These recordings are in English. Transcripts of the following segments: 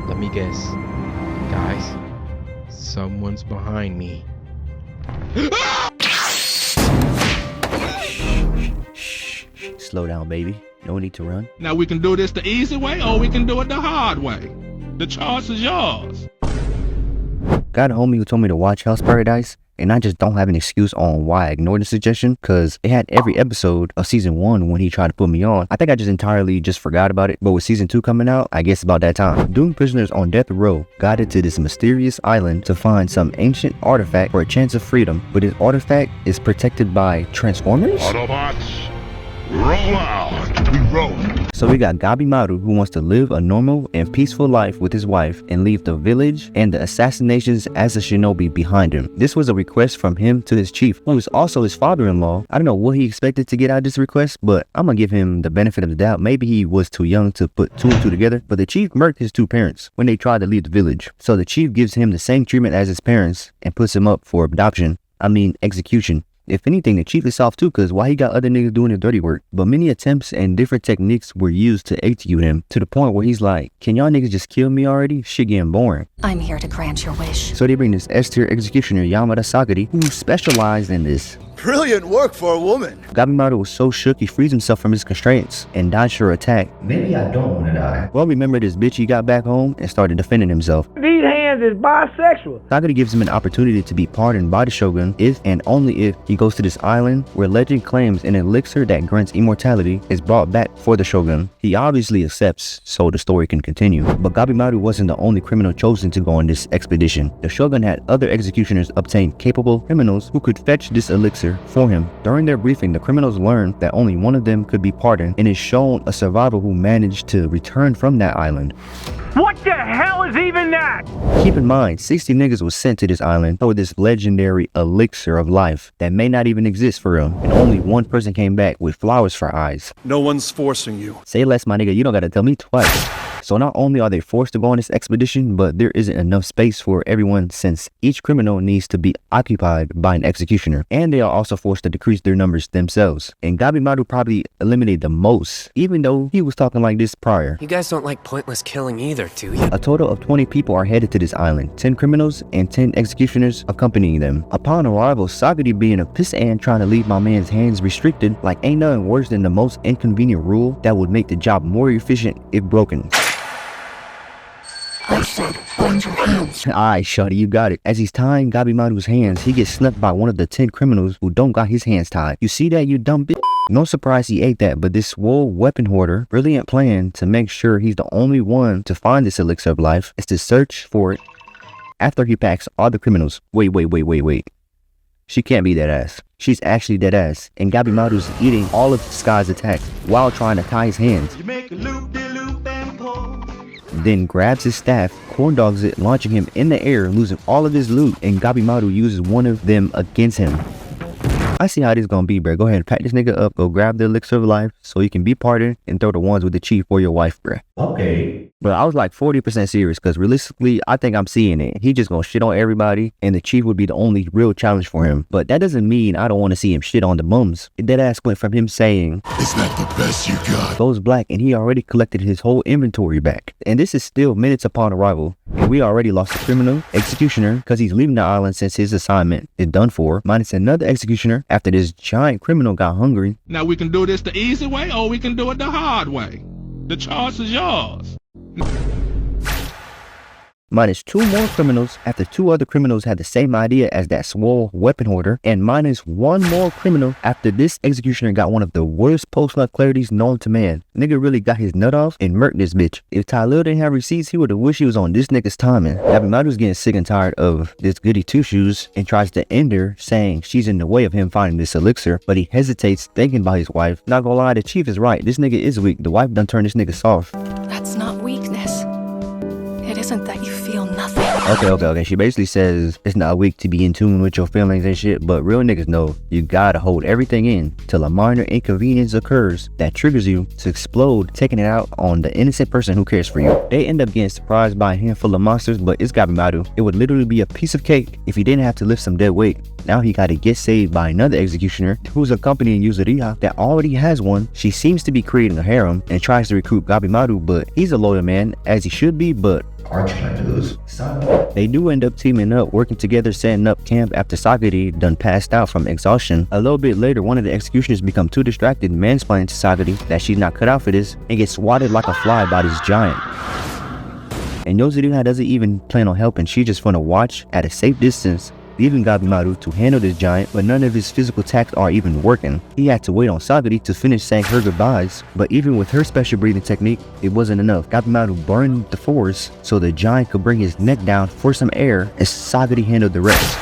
Let me guess. Guys, someone's behind me. Slow down, baby. No need to run. Now we can do this the easy way or we can do it the hard way. The choice is yours. Got a homie who told me to watch Hell's Paradise, and I just don't have an excuse on why I ignored the suggestion, because it had every episode of season 1 when he tried to put me on. I think I just entirely forgot about it, but with season 2 coming out, I guess about that time. Doomed prisoners on death row guided to this mysterious island to find some ancient artifact for a chance of freedom, but this artifact is protected by Transformers? Autobots, roll out. We roll. So we got Gabimaru, who wants to live a normal and peaceful life with his wife and leave the village and the assassinations as a shinobi behind him. This was a request from him to his chief, who is also his father-in-law. I don't know what he expected to get out of this request, but I'm gonna give him the benefit of the doubt. Maybe he was too young to put 2 and 2 together, but the chief murked his 2 parents when they tried to leave the village. So the chief gives him the same treatment as his parents and puts him up for execution. If anything, the chief is soft too, cause why he got other niggas doing the dirty work? But many attempts and different techniques were used to execute him, to the point where he's like, can y'all niggas just kill me already? Shit getting boring. I'm here to grant your wish. So they bring this S-tier executioner, Yamada Sagari, who specialized in this. Brilliant work for a woman. Gabimaru was so shook he frees himself from his constraints and dodged her attack. Maybe I don't want to die. Well, remember this bitch, he got back home and started defending himself. These hands is bisexual. Sagari gives him an opportunity to be pardoned by the shogun if and only if he goes to this island where legend claims an elixir that grants immortality is brought back for the shogun. He obviously accepts so the story can continue. But Gabimaru wasn't the only criminal chosen to go on this expedition. The shogun had other executioners obtain capable criminals who could fetch this elixir for him. During their briefing, the criminals learned that only one of them could be pardoned, and is shown a survivor who managed to return from that island. What the hell is even that? Keep in mind, 60 niggas was sent to this island for this legendary elixir of life that may not even exist for real, and only one person came back with flowers for eyes. No one's forcing you. Say less, my nigga, you don't gotta tell me twice. So not only are they forced to go on this expedition, but there isn't enough space for everyone since each criminal needs to be occupied by an executioner. And they are also forced to decrease their numbers themselves. And Gabimaru probably eliminated the most, even though he was talking like this prior. You guys don't like pointless killing either, do you? A total of 20 people are headed to this island, 10 criminals and 10 executioners accompanying them. Upon arrival, Sagari being a pissant trying to leave my man's hands restricted, like ain't nothing worse than the most inconvenient rule that would make the job more efficient if broken. I said, bind your hands. Alright, shawty, you got it. As he's tying Gabimaru's hands, he gets snuffed by one of the 10 criminals who don't got his hands tied. You see that, you dumb bitch? No surprise he ate that, but this swole weapon hoarder brilliant plan to make sure he's the only one to find this elixir of life is to search for it after he packs all the criminals. Wait. She can't be that ass. She's actually dead ass, and Gabimaru's eating all of Sky's attacks while trying to tie his hands. You make a loop-de-loop and pull. Then grabs his staff, corndogs it, launching him in the air, losing all of his loot, and Gabimaru uses one of them against him. I see how this gonna be, bro. Go ahead and pack this nigga up, go grab the elixir of life so he can be pardoned, and throw the ones with the chief for your wife, bro. Okay. But I was like 40% serious, because realistically, I think I'm seeing it. He just gonna shit on everybody, and the chief would be the only real challenge for him. But that doesn't mean I don't want to see him shit on the bums. That ass went from him saying, Is that the best you got? goes black, and he already collected his whole inventory back. And this is still minutes upon arrival. And we already lost a criminal, executioner, because he's leaving the island since his assignment is done for, minus another executioner after this giant criminal got hungry. Now we can do this the easy way or we can do it the hard way. The choice is yours. Minus 2 more criminals after 2 other criminals had the same idea as that swole weapon hoarder, and minus 1 more criminal after this executioner got one of the worst post-nut clarities known to man. Nigga really got his nut off and murked this bitch. If Tyler didn't have receipts, he would've wished he was on this nigga's timing. Gabimaru's getting sick and tired of this goody two-shoes and tries to end her, saying she's in the way of him finding this elixir, but he hesitates thinking about his wife. Not gonna lie, the chief is right. This nigga is weak. The wife done turned this nigga soft. That's not weakness. It isn't that you feel nothing. Okay. She basically says it's not weak to be in tune with your feelings and shit, but real niggas know you gotta hold everything in till a minor inconvenience occurs that triggers you to explode, taking it out on the innocent person who cares for you. They end up getting surprised by a handful of monsters, but it's Gabimaru. It would literally be a piece of cake if he didn't have to lift some dead weight. Now he gotta get saved by another executioner who's accompanying Yuzuriha that already has one. She seems to be creating a harem and tries to recruit Gabimaru, but he's a loyal man, as he should be, but arch lose. They do end up teaming up, working together, setting up camp after Sagari done passed out from exhaustion. A little bit later, one of the executioners become too distracted, mansplaining to Sagari that she's not cut out for this, and gets swatted like a fly by this giant. And Yoshiruha doesn't even plan on helping, she just wanna watch at a safe distance, leaving Gabimaru to handle this giant, but none of his physical attacks are even working. He had to wait on Sagari to finish saying her goodbyes, but even with her special breathing technique, it wasn't enough. Gabimaru burned the force so the giant could bring his neck down for some air as Sagari handled the rest.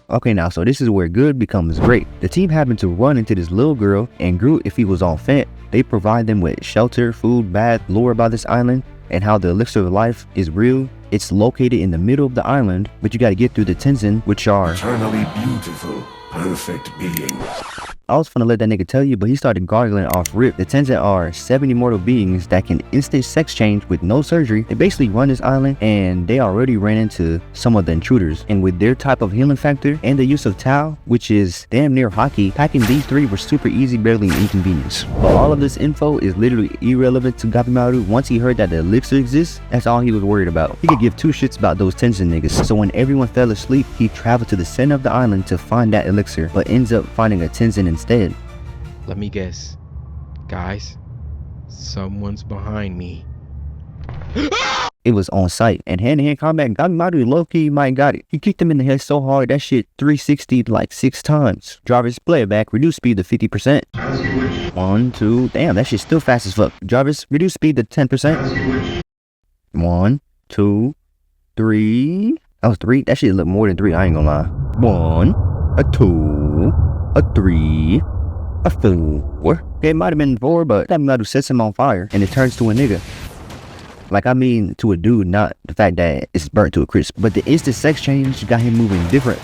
Okay, now, so this is where good becomes great. The team happened to run into this little girl, and Groot, if he was on Fent, they provide them with shelter, food, bath, lore about this island, and how the elixir of life is real. It's located in the middle of the island, but you gotta get through the Tenzin, which are Eternally beautiful, perfect beings. I was finna let that nigga tell you, but he started gargling off rip. The Tenzin are 7 immortal beings that can instant sex change with no surgery. They basically run this island, and they already ran into some of the intruders. And with their type of healing factor and the use of Tau, which is damn near hockey, packing these 3 were super easy, barely an inconvenience. But all of this info is literally irrelevant to Gabimaru. Once he heard that the elixir exists, that's all he was worried about. He could give 2 shits about those Tenzin niggas. So when everyone fell asleep, he traveled to the center of the island to find that elixir, but ends up finding a Tenzin instead. Let me guess. Guys, someone's behind me. It was on sight, and hand-to-hand combat, Gabimaru low-key might got it. He kicked him in the head so hard, that shit 360'd like 6 times. Jarvis, play it back, reduce speed to 50%. 1, 2, damn, that shit's still fast as fuck. Jarvis, reduce speed to 10%. 1, 2, 3. That was 3? That shit looked more than 3, I ain't gonna lie. 1, a 2, a 3, a 4. It might have been 4, but Gabimaru sets him on fire, and it turns to a nigga. Like, I mean, to a dude, not the fact that it's burnt to a crisp. But the instant sex change got him moving different.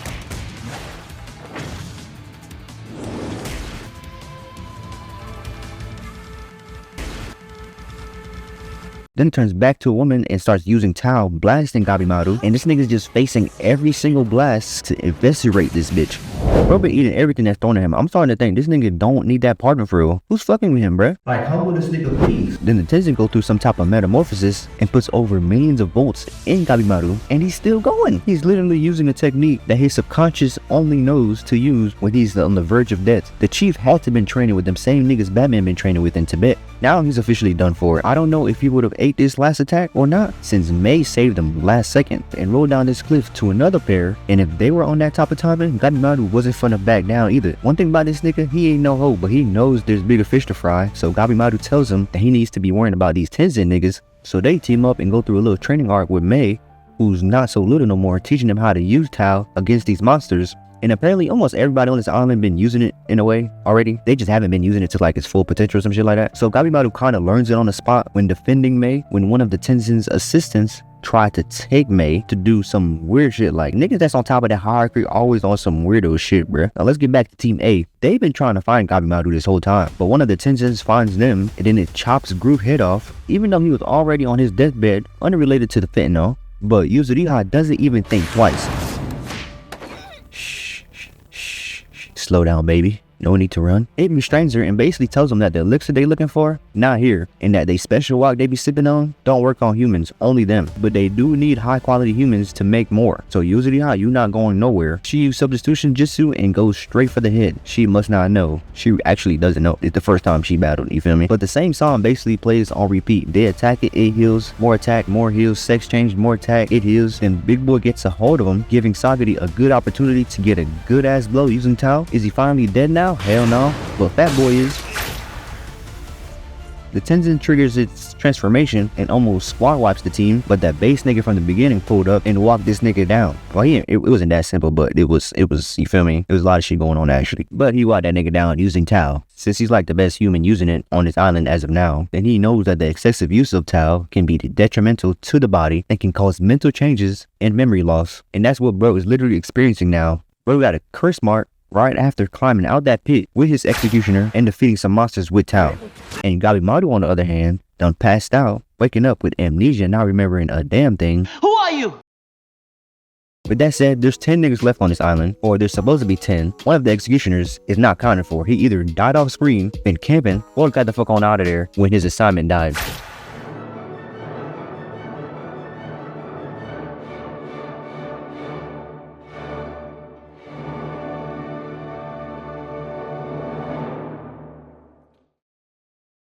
Then turns back to a woman and starts using Tau, blasting Gabimaru, and this nigga's just facing every single blast to eviscerate this bitch. Bro been eating everything that's thrown at him. I'm starting to think this nigga don't need that partner for real. Who's fucking with him, bruh? Like, humble this nigga, please. Then the Tenzin go through some type of metamorphosis and puts over millions of volts in Gabimaru, and he's still going. He's literally using a technique that his subconscious only knows to use when he's on the verge of death. The chief had to been training with them same niggas Batman been training with in Tibet. Now he's officially done for. I don't know if he would have ate this last attack or not, since May saved him last second and rolled down this cliff to another pair, and if they were on that top of timing, Gabimaru wasn't finna back down either. One thing about this nigga, he ain't no hoe, but he knows there's bigger fish to fry, so Gabimaru tells him that he needs to be worrying about these Tenzin niggas. So they team up and go through a little training arc with May, who's not so little no more, teaching him how to use Tau against these monsters. And apparently almost everybody on this island been using it in a way already. They just haven't been using it to like its full potential or some shit like that. So Gabimaru kind of learns it on the spot when defending May, when one of the Tenzin's assistants tried to take May to do some weird shit. Like, niggas that's on top of that hierarchy always on some weirdo shit, bruh. Now let's get back to Team A. They've been trying to find Gabimaru this whole time, but one of the Tenzins finds them, and then it chops Groot's head off, even though he was already on his deathbed, unrelated to the fentanyl. But Yuzuriha doesn't even think twice. Slow down, baby. No need to run. It restrains her and basically tells them that the elixir they looking for, not here, and that they special Wock they be sipping on don't work on humans, only them. But they do need high quality humans to make more. So Yuzuriha, you not going nowhere. She used substitution jutsu and goes straight for the head. She must not know. She actually doesn't know. It's the first time she battled, you feel me? But the same song basically plays on repeat. They attack it, it heals. More attack, more heals. Sex change, more attack, it heals. Then Big Boy gets a hold of him, giving Sagari a good opportunity to get a good ass blow using Tau. Is he finally dead now? Hell no. But Fat Boy is. The Tenzin triggers its transformation and almost squad wipes the team, but that base nigga from the beginning pulled up and walked this nigga down. Well, yeah, it wasn't that simple, but it was, you feel me? There was a lot of shit going on actually. But he walked that nigga down using Tau. Since he's like the best human using it on this island as of now, then he knows that the excessive use of Tau can be detrimental to the body and can cause mental changes and memory loss. And that's what bro is literally experiencing now. Bro got a curse mark right after climbing out that pit with his executioner and defeating some monsters with Tau. And Gabimaru, on the other hand, done passed out, waking up with amnesia, not remembering a damn thing. Who are you? With that said, there's 10 niggas left on this island, or there's supposed to be 10. One of the executioners is not counted for. He either died off screen, been camping, or got the fuck on out of there when his assignment died.